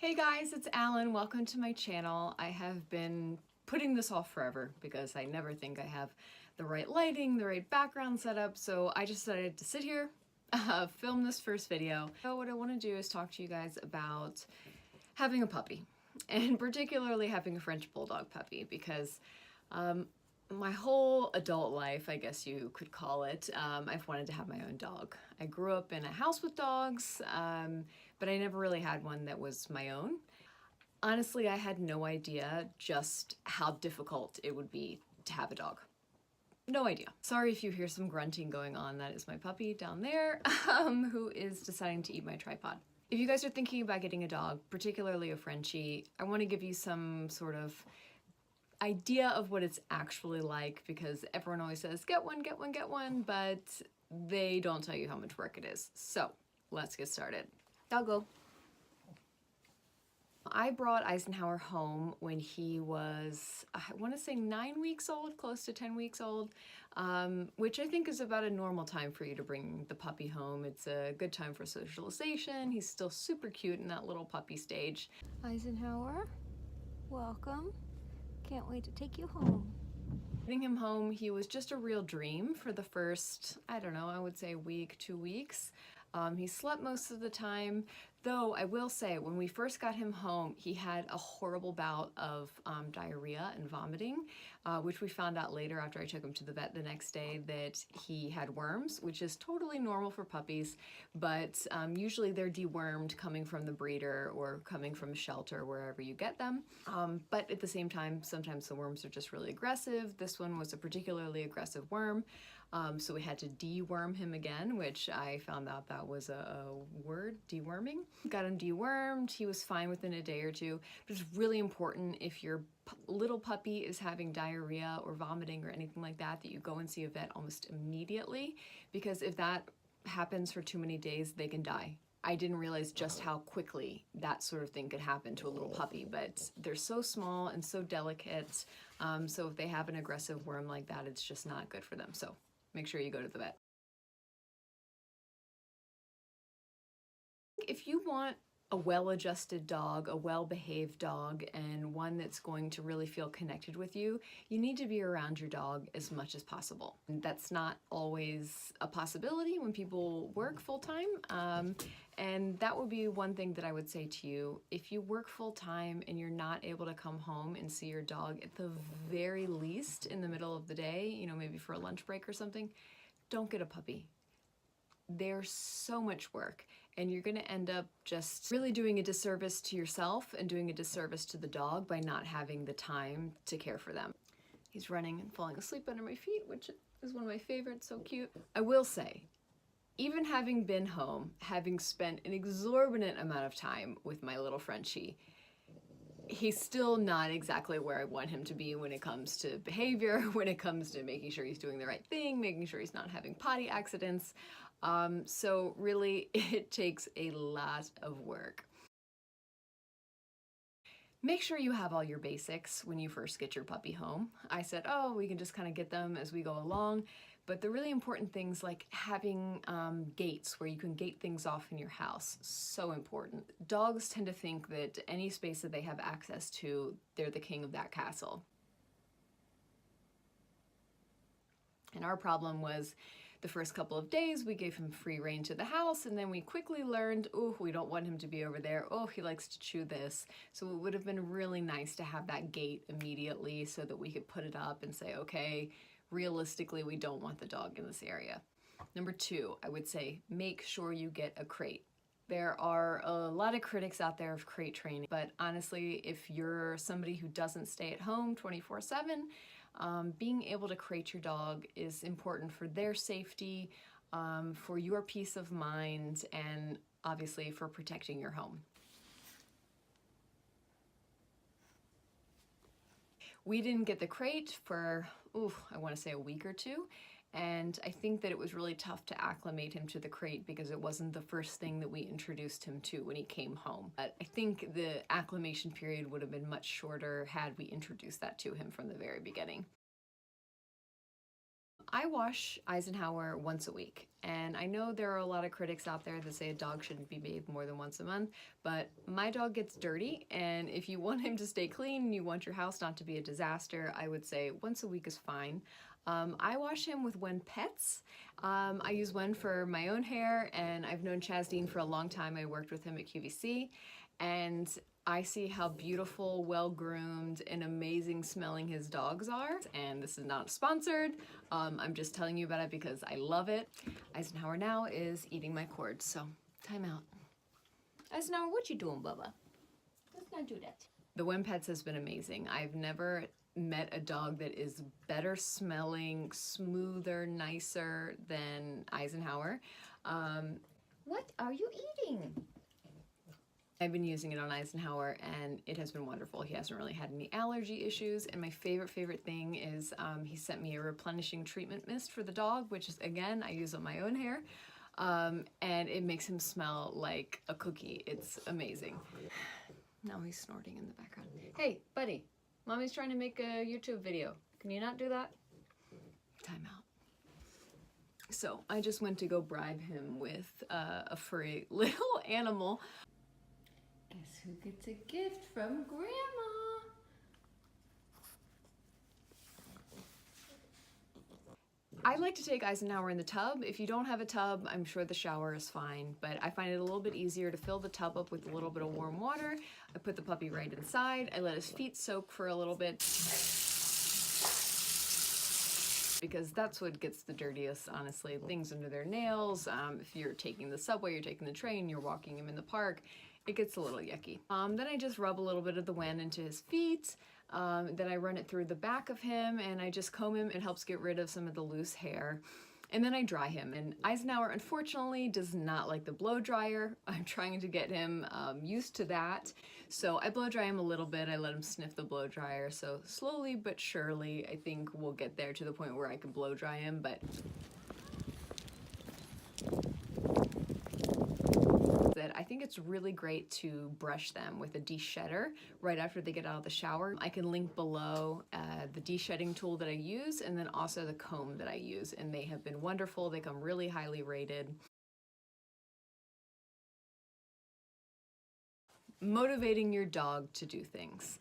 Hey guys, it's Allyn. Welcome to my channel. I have been putting this off forever because I never think I have the right lighting, the right background setup, so I just decided to sit here, film this first video. So what I want to do is talk to you guys about having a puppy, and particularly having a French Bulldog puppy, because my whole adult life, I guess you could call it, I've wanted to have my own dog. I grew up in a house with dogs, but I never really had one that was my own. Honestly, I had no idea just how difficult it would be to have a dog. No idea. Sorry if you hear some grunting going on. That is my puppy down there, who is deciding to eat my tripod. If you guys are thinking about getting a dog, particularly a Frenchie, I want to give you some sort of idea of what it's actually like, because everyone always says, get one, get one, get one, but they don't tell you how much work it is. So let's get started. Doggo. I brought Eisenhower home when he was, I want to say 9 weeks old, close to 10 weeks old, which I think is about a normal time for you to bring the puppy home. It's a good time for socialization. He's still super cute in that little puppy stage. Eisenhower, welcome. Can't wait to take you home. Getting him home, he was just a real dream for the first, I don't know, I would say week, 2 weeks. He slept most of the time, though I will say when we first got him home, he had a horrible bout of diarrhea and vomiting, which we found out later after I took him to the vet the next day that he had worms, which is totally normal for puppies, but usually they're dewormed coming from the breeder or coming from a shelter, wherever you get them. But at the same time, sometimes the worms are just really aggressive. This one was a particularly aggressive worm. So we had to deworm him again, which I found out that was a word, deworming. Got him dewormed. He was fine within a day or two. But it's really important if your little puppy is having diarrhea or vomiting or anything like that, that you go and see a vet almost immediately, because if that happens for too many days, they can die. I didn't realize just how quickly that sort of thing could happen to a little puppy, but they're so small and so delicate. So if they have an aggressive worm like that, it's just not good for them. So make sure you go to the vet. If you want a well-adjusted dog, a well-behaved dog, and one that's going to really feel connected with you, you need to be around your dog as much as possible. And that's not always a possibility when people work full-time, and that would be one thing that I would say to you. If you work full-time and you're not able to come home and see your dog at the very least in the middle of the day, you know, maybe for a lunch break or something, don't get a puppy. They're so much work, and you're going to end up just really doing a disservice to yourself and doing a disservice to the dog by not having the time to care for them. He's running and falling asleep under my feet, which is one of my favorites, so cute. I will say, even having been home, having spent an exorbitant amount of time with my little Frenchie, he's still not exactly where I want him to be when it comes to behavior, when it comes to making sure he's doing the right thing, making sure he's not having potty accidents. So really, it takes a lot of work. Make sure you have all your basics when you first get your puppy home. I said, oh, we can just kind of get them as we go along. But the really important things like having gates where you can gate things off in your house, so important. Dogs tend to think that any space that they have access to, they're the king of that castle. And our problem was the first couple of days we gave him free rein to the house, and then we quickly learned, oh, we don't want him to be over there. Oh, he likes to chew this. So it would have been really nice to have that gate immediately so that we could put it up and say, okay, realistically, we don't want the dog in this area. Number 2, I would say, make sure you get a crate. There are a lot of critics out there of crate training, but honestly, if you're somebody who doesn't stay at home 24/7, being able to crate your dog is important for their safety, for your peace of mind, and obviously for protecting your home. We didn't get the crate for, I want to say a week or two, and I think that it was really tough to acclimate him to the crate because it wasn't the first thing that we introduced him to when he came home. But I think the acclimation period would have been much shorter had we introduced that to him from the very beginning. I wash Eisenhower once a week, and I know there are a lot of critics out there that say a dog shouldn't be bathed more than once a month, but my dog gets dirty, and if you want him to stay clean and you want your house not to be a disaster, I would say once a week is fine. I wash him with Wen Pets. I use Wen for my own hair, and I've known Chasdeen for a long time. I worked with him at QVC, and I see how beautiful, well-groomed, and amazing smelling his dogs are. And this is not sponsored. I'm just telling you about it because I love it. Eisenhower now is eating my cord, so time out. Eisenhower, what you doing, Bubba? Let's not do that. The Wen Pets has been amazing. I've never met a dog that is better smelling, smoother, nicer than Eisenhower. What are you eating? I've been using it on Eisenhower and it has been wonderful. He hasn't really had any allergy issues, and my favorite thing is he sent me a replenishing treatment mist for the dog, which is, again, I use on my own hair, and it makes him smell like a cookie. It's amazing. Now he's snorting in the background. Hey, buddy, Mommy's trying to make a YouTube video. Can you not do that? Time out. So I just went to go bribe him with a furry little animal. Guess who gets a gift from Grandma? I like to take Eisenhower in the tub. If you don't have a tub, I'm sure the shower is fine, but I find it a little bit easier to fill the tub up with a little bit of warm water. I put the puppy right inside. I let his feet soak for a little bit, because that's what gets the dirtiest, honestly. Things under their nails. If you're taking the subway, you're taking the train, you're walking him in the park, it gets a little yucky. Then I just rub a little bit of the Wen into his feet. Then I run it through the back of him and I just comb him. It helps get rid of some of the loose hair. And then I dry him. And Eisenhower, unfortunately, does not like the blow dryer. I'm trying to get him used to that. So I blow dry him a little bit. I let him sniff the blow dryer. So slowly but surely, I think we'll get there to the point where I can blow dry him. But I think it's really great to brush them with a de-shedder right after they get out of the shower. I can link below the de-shedding tool that I use, and then also the comb that I use, and they have been wonderful. They come really highly rated. Motivating your dog to do things.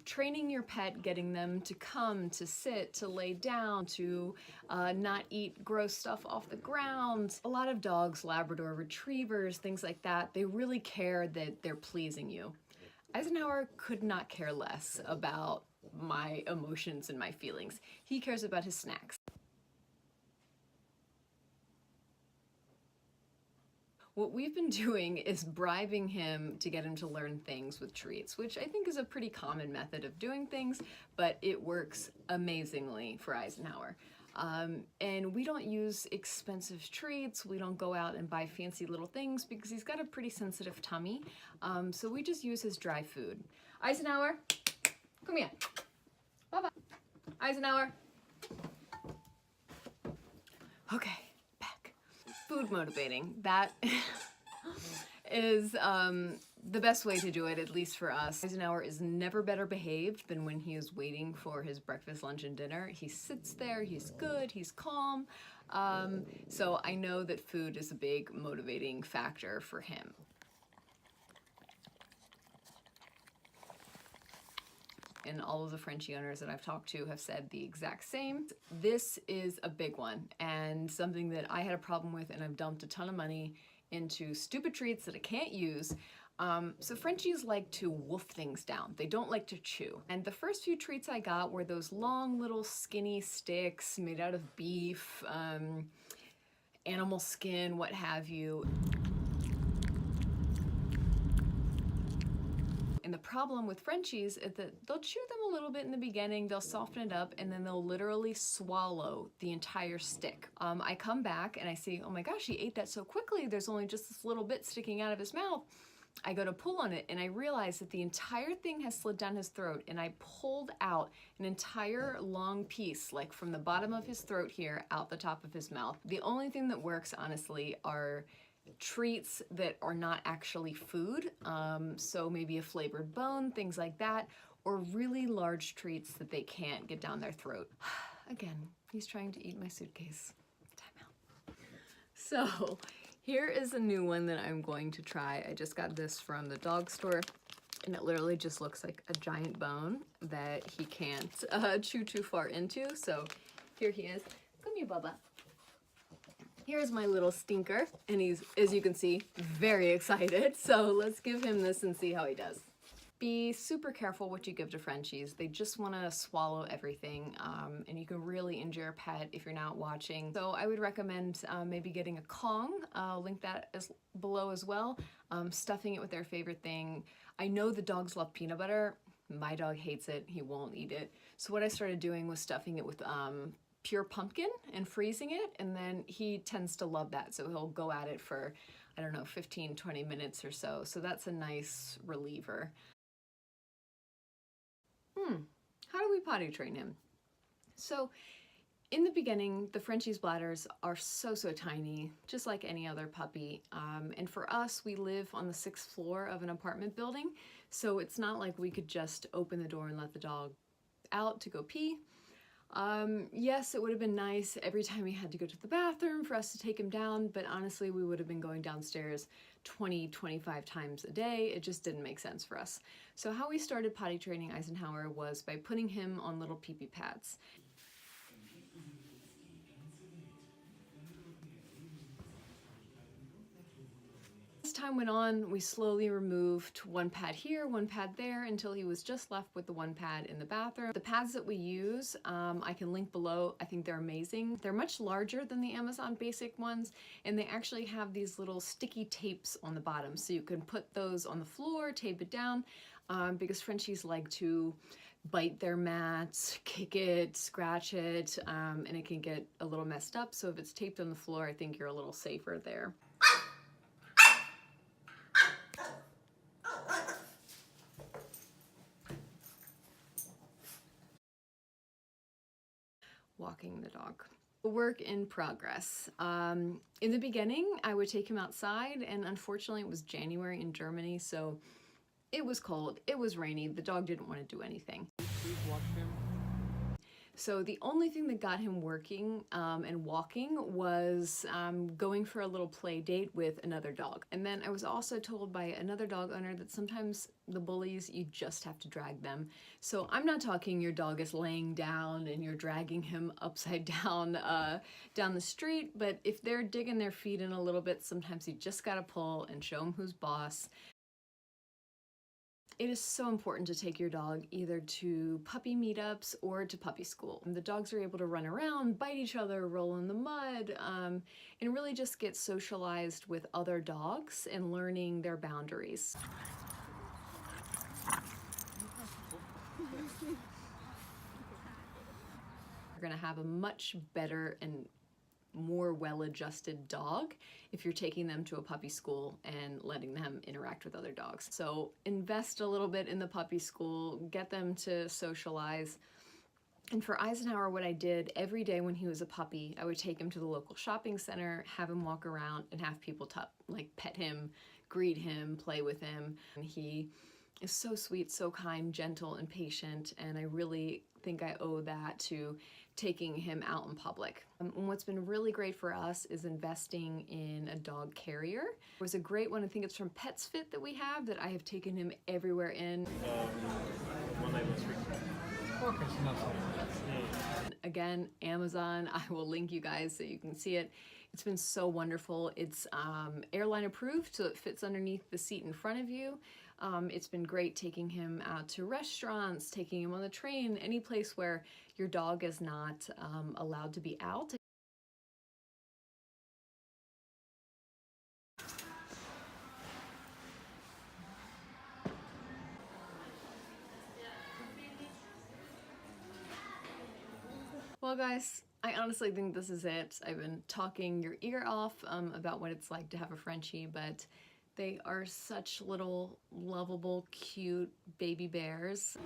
Training your pet, getting them to come, to sit, to lay down, to not eat gross stuff off the ground. A lot of dogs, Labrador retrievers, things like that, they really care that they're pleasing you. Eisenhower could not care less about my emotions and my feelings. He cares about his snacks. What we've been doing is bribing him to get him to learn things with treats, which I think is a pretty common method of doing things, but it works amazingly for Eisenhower. And we don't use expensive treats. We don't go out and buy fancy little things because he's got a pretty sensitive tummy. So we just use his dry food. Eisenhower, come here. Bye-bye. Eisenhower. Okay. Food motivating. That is the best way to do it, at least for us. Eisenhower is never better behaved than when he is waiting for his breakfast, lunch, and dinner. He sits there, he's good, he's calm. So I know that food is a big motivating factor for him. And all of the Frenchie owners that I've talked to have said the exact same. This is a big one and something that I had a problem with, and I've dumped a ton of money into stupid treats that I can't use. So Frenchies like to wolf things down. They don't like to chew. And the first few treats I got were those long little skinny sticks made out of beef, animal skin, what have you. And the problem with Frenchies is that they'll chew them a little bit in the beginning, they'll soften it up, and then they'll literally swallow the entire stick. I come back and I see, oh my gosh, he ate that so quickly, there's only just this little bit sticking out of his mouth. I go to pull on it and I realize that the entire thing has slid down his throat, and I pulled out an entire long piece, like from the bottom of his throat here, out the top of his mouth. The only thing that works, honestly, are treats that are not actually food, so maybe a flavored bone, things like that, or really large treats that they can't get down their throat. Again, he's trying to eat my suitcase. Time out. So here is a new one that I'm going to try. I just got this from the dog store, and it literally just looks like a giant bone that he can't chew too far into. So here he is. Come here, Bubba. Here's my little stinker, and he's, as you can see, very excited. So let's give him this and see how he does. Be super careful what you give to Frenchies. They just want to swallow everything, and you can really injure a pet if you're not watching. So I would recommend maybe getting a Kong. I'll link that below as well. Stuffing it with their favorite thing. I know the dogs love peanut butter. My dog hates it. He won't eat it. So what I started doing was stuffing it with pure pumpkin and freezing it, and then he tends to love that. So he'll go at it for, I don't know, 15, 20 minutes or so. So that's a nice reliever. How do we potty train him? So in the beginning, the Frenchie's bladders are so tiny, just like any other puppy. And for us, we live on the 6th floor of an apartment building. So it's not like we could just open the door and let the dog out to go pee. Yes, it would have been nice every time he had to go to the bathroom for us to take him down, but honestly, we would have been going downstairs 20, 25 times a day. It just didn't make sense for us. So how we started potty training Eisenhower was by putting him on little pee-pee pads. As time went on, we slowly removed one pad here, one pad there, until he was just left with the one pad in the bathroom. The pads that we use, I can link below. I think they're amazing. They're much larger than the Amazon basic ones, and they actually have these little sticky tapes on the bottom, so you can put those on the floor, tape it down, because Frenchies like to bite their mats, kick it, scratch it, and it can get a little messed up. So if it's taped on the floor, I think you're a little safer there. Walking the dog. Work in progress. In the beginning, I would take him outside, and unfortunately it was January in Germany, so it was cold, it was rainy, the dog didn't want to do anything. Please watch him. So the only thing that got him working and walking was going for a little play date with another dog. And then I was also told by another dog owner that sometimes the bullies, you just have to drag them. So I'm not talking your dog is laying down and you're dragging him upside down down the street, but if they're digging their feet in a little bit, sometimes you just gotta pull and show them who's boss. It is so important to take your dog either to puppy meetups or to puppy school. The dogs are able to run around, bite each other, roll in the mud, and really just get socialized with other dogs and learning their boundaries. You're gonna have a much better and more well-adjusted dog if you're taking them to a puppy school and letting them interact with other dogs. So invest a little bit in the puppy school, get them to socialize. And for Eisenhower, what I did every day when he was a puppy, I would take him to the local shopping center, have him walk around, and have people pet him, greet him, play with him. And he is so sweet, so kind, gentle, and patient, and I really think I owe that to taking him out in public. And what's been really great for us is investing in a dog carrier. There was a great one, I think it's from Pets Fit that we have, that I have taken him everywhere in. Okay, so not so. Again, Amazon, I will link you guys so you can see it. It's been so wonderful. It's airline approved, so it fits underneath the seat in front of you. It's been great taking him out to restaurants, taking him on the train, any place where your dog is not allowed to be out. Well guys, I honestly think this is it. I've been talking your ear off about what it's like to have a Frenchie, but they are such little, lovable, cute baby bears.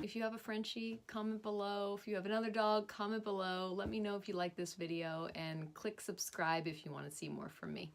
If you have a Frenchie, comment below. If you have another dog, comment below. Let me know if you like this video, and click subscribe if you want to see more from me.